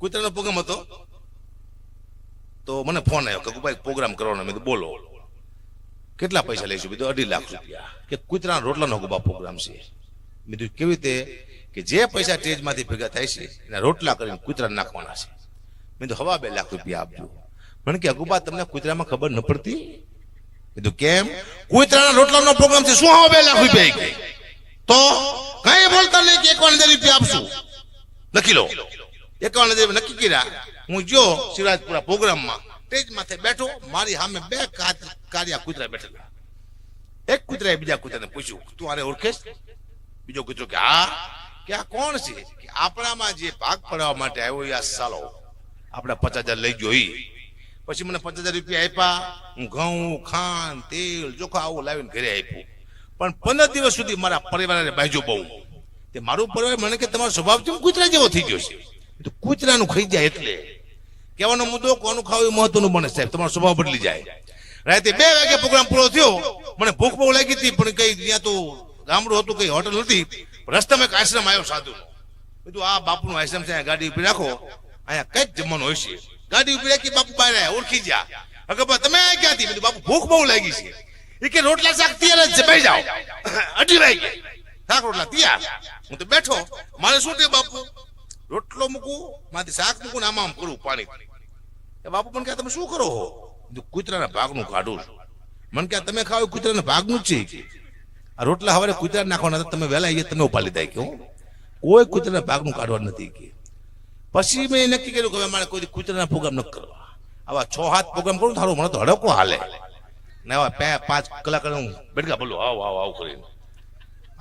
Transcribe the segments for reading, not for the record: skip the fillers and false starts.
કૂતરાનો programme હતો તો મને ફોન આવ્યો કે ભાઈ પ્રોગ્રામ કરવાનો. મેં બોલો કેટલા પૈસા લઈશું? બીજું 2.5 લાખ રૂપિયા. કે કૂતરાના રોટલાનો ગુબા પ્રોગ્રામ છે. બીજું કેવી રીતે કે જે પૈસા સ્ટેજમાંથી ભેગા થાય છે એના રોટલા કરીને કૂતરાને નાખવાના છે. મેં તો 2.5 લાખ રૂપિયા આપજો. મને કે અગુબા તમને કૂતરામાં ખબર ન પડતી? કીધું કેમ? કૂતરાના રોટલાનો પ્રોગ્રામ છે, શું 2.5 લાખ રૂપિયા ગઈ? તો કઈ બોલતા નહીં કે 51,000 રૂપિયા આપશું. લખી લો 51,000 નક્કી કર્યા. હું જો શિવરાજપુરા પ્રોગ્રામમાં સ્ટેજ માથે બેઠો, મારી સામે 2 કાળિયા કૂતરા બેઠેલા. એક કૂતરાએ બીજા કૂતરાને પૂછ્યું, તું આને ઓળખેશ? બીજો કૂતરો કે હા. કે આ કોણ છે? કે આપણામાં જે ભાગ પડાવવા માટે આવ્યો આ સાલો આપણે 50,000 લઈ ગયો. પછી મને 50,000 રૂપિયા આપ્યા. હું ઘઉં, ખાંડ, તેલ, ચોખા આવું લાવીને ઘરે આપ્યું. પણ 15 દિવસ સુધી મારા પરિવારને બાજુ બહુ. તે મારું પરિવાર મને કે તમારો સ્વભાવ કેમ કૂતરા જેવો થઈ ગયો છે? તો કૂતરાનું ખાઈ જાય એટલે કહેવાનો મુદ્દો કોનું ખાવું એ મહત્વનું બને સાહેબ. તમારો સ્વભાવ બદલી જાય. રાતે 2 વાગે પ્રોગ્રામ પૂરો થયો. મને ભૂખ બહુ લાગી હતી, પણ કઈ ત્યાં તો ગામડું હતું, કઈ હોટલ નથી. રસ્તામાં એક આશ્રમ આવ્યો સાધુનો. કીધું આ બાપુનો આશ્રમ છે, ગાડી ઉભી રાખો, અહીંયા કઈક જમવાનું હોય છે. ગાડી ઉભી રાખી, બાપુ બહાર આવ્યા, ઓળખી ગયા. અગર તમે આ ક્યાંથી? બધું બાપુ ભૂખ બહુ લાગી છે. એ કે રોટલા શાક તૈયાર જ છે, બેસી જાઓ. 2:30 વાગે શાક રોટલા તૈયાર. હું તો બેઠો, મારે શું છે બાપુ? રોટલો મૂકું, માંથી શાક મૂકું, આમ કરું પાણી. એ બાપુ મને કહે તમે શું કરો હો? કૂતરાના ભાગનું કાઢું છું. મને કહે તમે ખાવ કૂતરાના ભાગનું જ છે. આ રોટલા હવારે કૂતરા નાખવાના, તમે વહેલા આવીએ તમે ઉપાડી દઈ. કે કોઈ કૂતરાના ભાગનું કાઢવા નથી. કે પછી મેં નક્કી કર્યું કે મારે કોઈ કૂતરાના પ્રોગ્રામ ન કરવા. આવા 6-7 પ્રોગ્રામ કરું થારું મને તો હડકો હાલે ને. આવા 5 કલાકાર હું બેઠા બોલો આવ કરીને.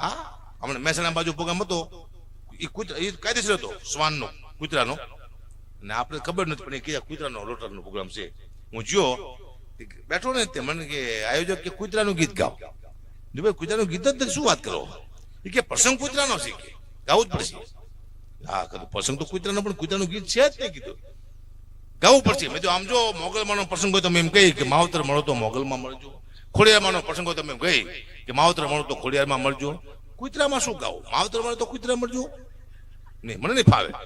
હા, હમણાં મહેસાણા બાજુ પ્રોગ્રામ હતો. એ કૂતરા એ કાયદેસર હતો, શ્વાનનો, કૂતરાનો. ને આપણે ખબર નથી પણ એ કીધા કૂતરાનો રોટલાનો પ્રોગ્રામ છે. હું જ્યો બેઠો ને તે મને કે આયોજક કે કૂતરાનું ગીત ગાઓ. ભાઈ કૂતરાનું ગીત જ શું વાત કરો? એ કે પ્રસંગ કૂતરાનો છે, કે ગાવું જ પડશે. હા, પ્રસંગ તો કૂતરાનો, પણ કૂતરાનું ગીત છે જ નહીં. કીધું ગાવું પડશે. મેં જો આમ જો મોગલમાંનો પ્રસંગ હોય તો મેં એમ કહી કે માવતર મળો તો મોગલમાં મળજો. ખોડિયારમાંનો પ્રસંગ હોય તો મેં કહી કે માવતર મળો તો ખોડિયારમાં મળજો. કૂતરામાં શું ગાવું? માવતર મળો તો કૂતરા મળજો. નહીં, મને નહીં ફાવે.